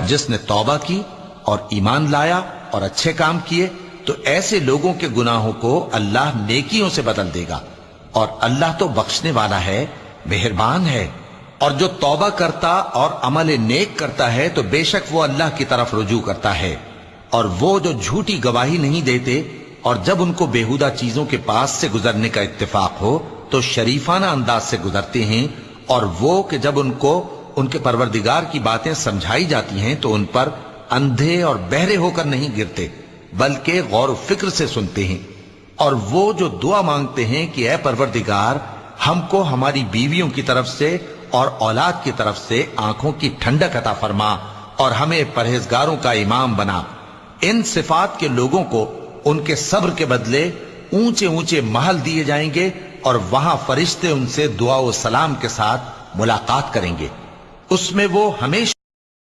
जिसने तौबा की और ईमान लाया और अच्छे काम किए तो ऐसे लोगों के गुनाहों को अल्लाह नेकियों से बदल देगा और अल्लाह तो बख्शने वाला है, मेहरबान है। और जो तौबा करता और अमल नेक करता है तो बेशक वो अल्लाह की तरफ रुजू करता है। और वो जो झूठी गवाही नहीं देते और जब उनको बेहुदा चीजों के पास से गुजरने का इत्तेफाक हो तो शरीफाना अंदाज से गुजरते हैं। और वो कि जब उनको उनके परवरदिगार की बातें समझाई जाती हैं तो उन पर अंधे और बहरे होकर नहीं गिरते बल्कि गौर फिक्र से सुनते हैं। और वो जो दुआ मांगते हैं कि ऐ परवरदिगार हमको हमारी बीवियों की तरफ से और औलाद की तरफ से आंखों की ठंडक अता फरमा और हमें परहेजगारों का इमाम बना। इन सिफात के लोगों को उनके सब्र के बदले ऊंचे ऊंचे महल दिए जाएंगे और वहां फरिश्ते उनसे दुआ व सलाम के साथ मुलाकात करेंगे। उसमें वो हमेशा